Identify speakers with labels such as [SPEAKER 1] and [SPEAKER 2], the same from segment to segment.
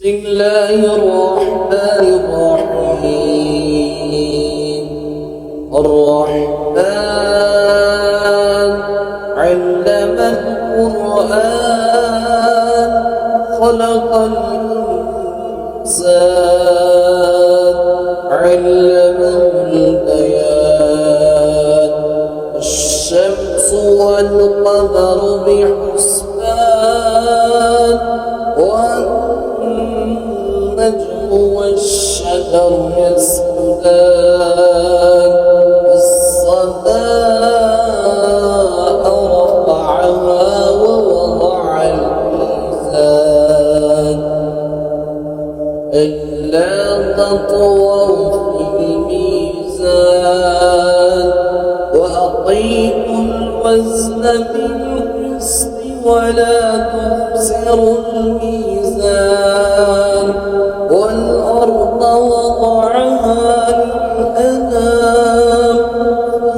[SPEAKER 1] الله الرحمن الرحيم. الرحمن علم القرآن خلق الإنسان علمه البيان. الشمس والقمر بحسبان والنجم والشجر يسجدان. السماء رفعها ووضع الميزان ألا تطغوا في الميزان وأقيموا الوزن بالقسط ولا تخسروا الميزان. والأرض وضعها للأنام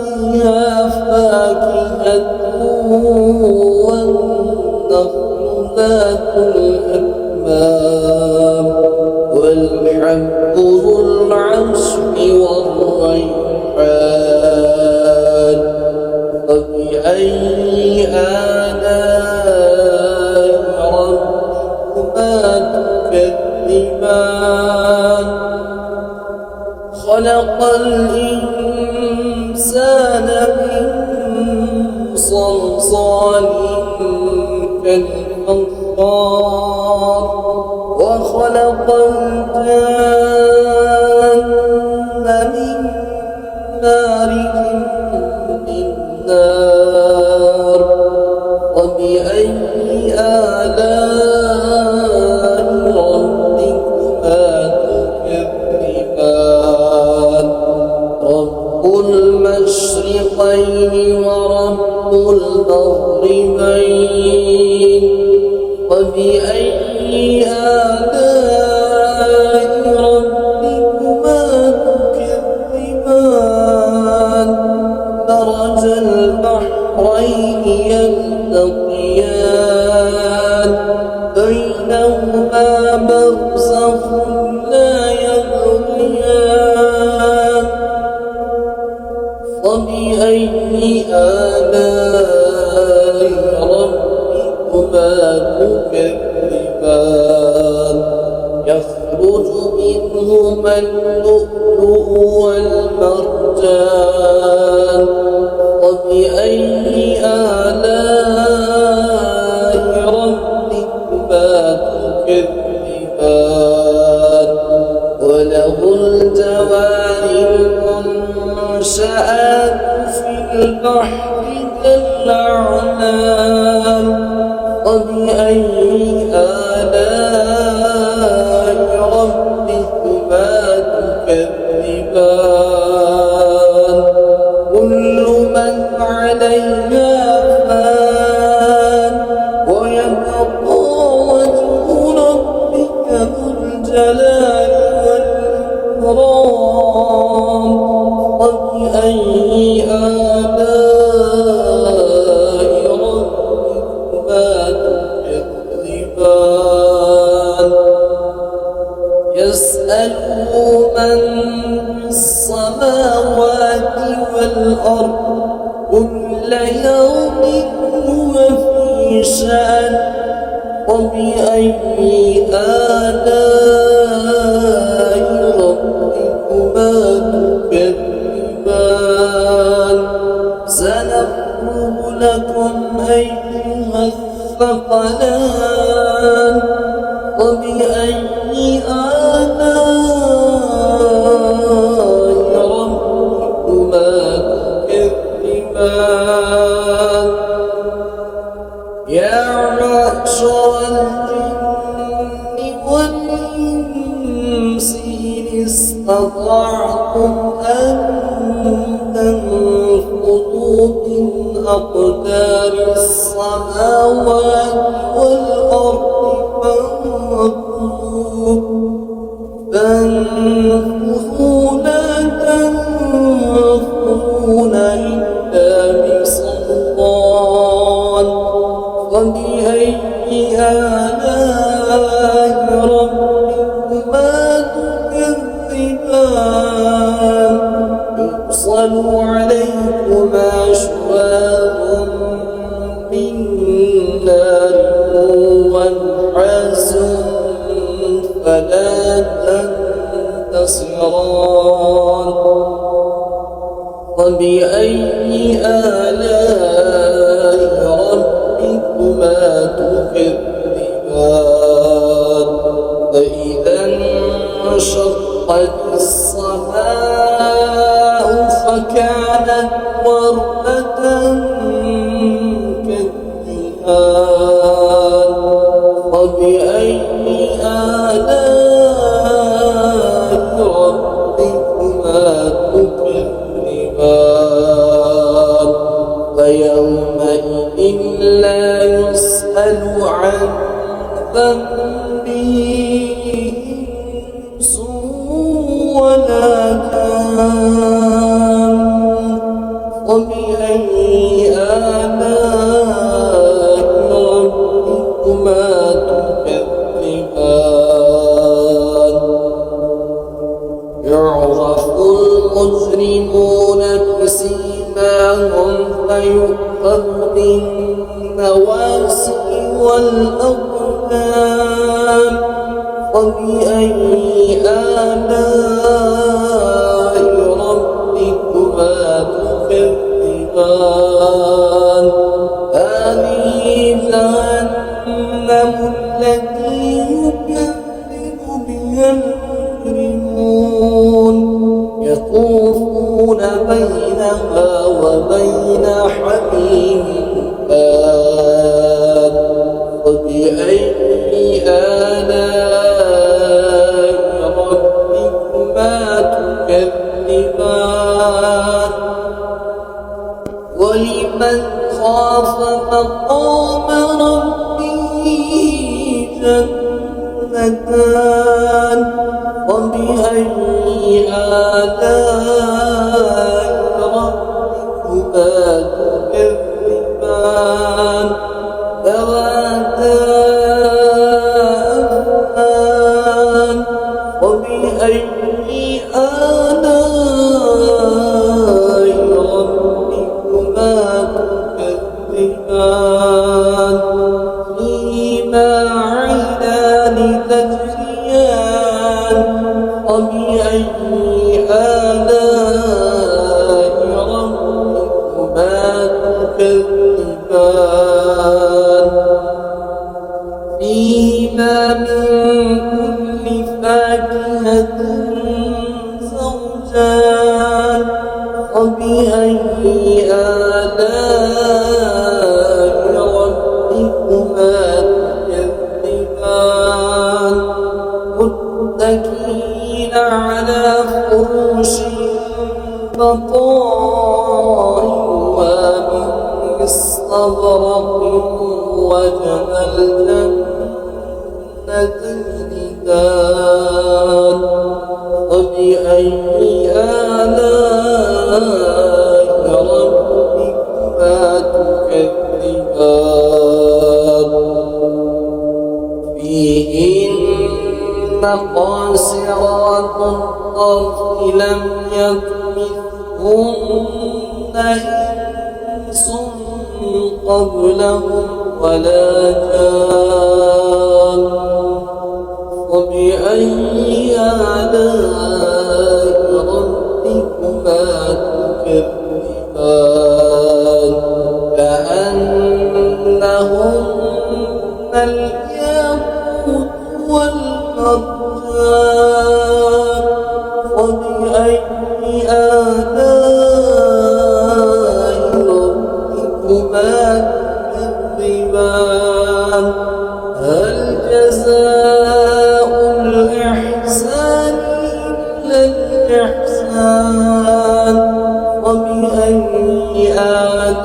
[SPEAKER 1] فيها فاكهة والنخل ذات الأكمام والحب ذو العصف والريحان. فبأي آلاء ربكما تكذبان. خلق الإنسان من صلصال كالفخار وخلق الجن من مارج من نار. وبأي آلاء ربكما تكذبان. رب المشرقين ورب المغربين. وبأي آلاء ربكما تكذبان. مرج البحرين يلتقيان بينهما برزخ لا يبغيان. فبأي آلاء ربكما تكذبان. يخرج منهما اللؤلؤ والمرجان. وبأي آلاء ربكما تكذبان. وله الجوار المنشآت في البحر كالأعلام. وبأي آلاء ربكما تكذبان. كل من عليها فان ويبقى وجه ربك ذو الجلال والإكرام. وبأي آلاء ربكما تكذبان. يسأله من في السماوات والأرض كل يوم هو في شأن. وبأي آلاء ربكما تكذبان. سنفرغ لكم أيها الثقلان. وبأي آلاء ربكما تكذبان. يا معشر الجن والإنس إن استطعتم أن تنفذوا من أقدار السماوات والأرض فانفذوا لا تنفذون إلا بسلطان. وبأي آلاء ربكما ولا تنتصران فبأي آلاء ربكما تكذبان فإذا انشقت السماء فكانت وردة كالدهان فبأي آلاء ربكما تكذبان فيومئذ لا يسأل عن ذنبه إنس ولا جان فبأي آلاء ربكما تكذبان يعرف المجرمون بسيماهم فيؤخذ بالنواصي والأقدام فبأي آلاء ربكما تكذبان هذه جهنم التي يكذب بها المجرمون يطوفون بينها وبين حميم آن فبأي آلاء ربكما تكذبان ولمن خاف مقام ربه جنتان وبأي آلاء ربكما تكذبان ذواتا أفنان وبأي آلاء ربكما تكذبان فيما عينان تجريان وبأي آلاء ربكما تكذبان فيما من كل فاكهة زوجان وبأي آلاء ربكما تكذبان متكئين على فرش بطائنها من استبرق وجنى الجنتين دان فبأي آلاء ربكما تكذبان فيهن قاصرات الطرف لم يطمثهن إنس قبلهم ولا جان وبأي آلاء ربكما تكذبان كأنهن الياقوت والمرجان وبأي آلاء ربكما تكذبان هل جزاء الإحسان إلا الإحسان وبأي آلاء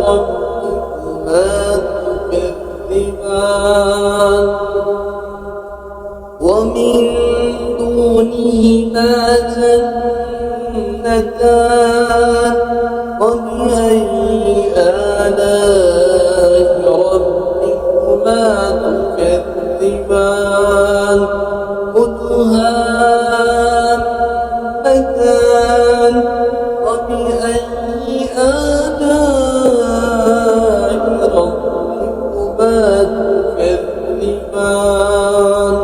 [SPEAKER 1] ربكما تكذبان ومن دونهما جنتان وبأي آلاء ربكما تكذبان مدهامتان وبأي آلاء ربكما تكذبان تكذبان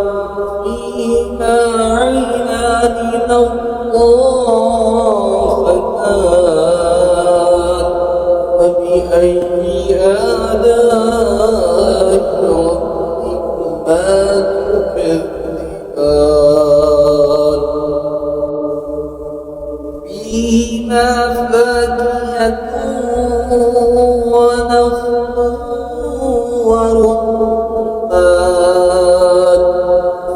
[SPEAKER 1] فيها عينان نضاختان فبأي آلاء ربكما تكذبان فيهما فاكهة ونخل ورمان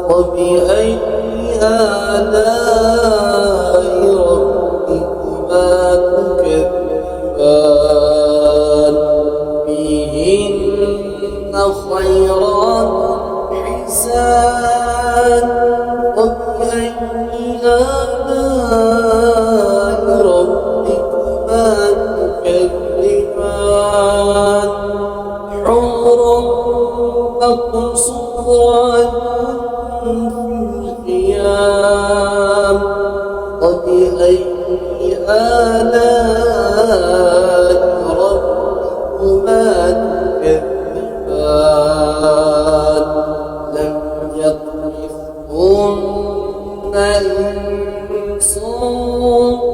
[SPEAKER 1] فبأي آلاء ربكما تكذبان فيهن خيرات حسان وبأي آلاء ربكما تكذبان حور مقصورات في الخيام وبأي آلاء ربكما تكذبان لم يطمثهن إنس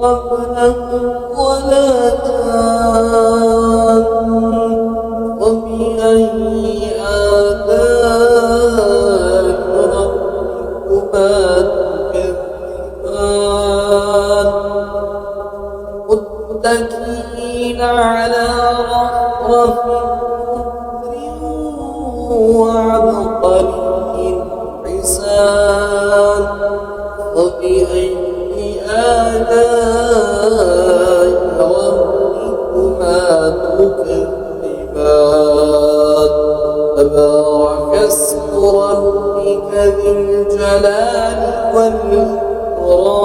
[SPEAKER 1] قبلهم ولا جان وبأي آلاء ربكما تكذبان متكئين على رفرف خضر وعبقري حسان وبأي آلاء ربكما تكذبان تبارك اسم ربك ذي الجلال والإكرام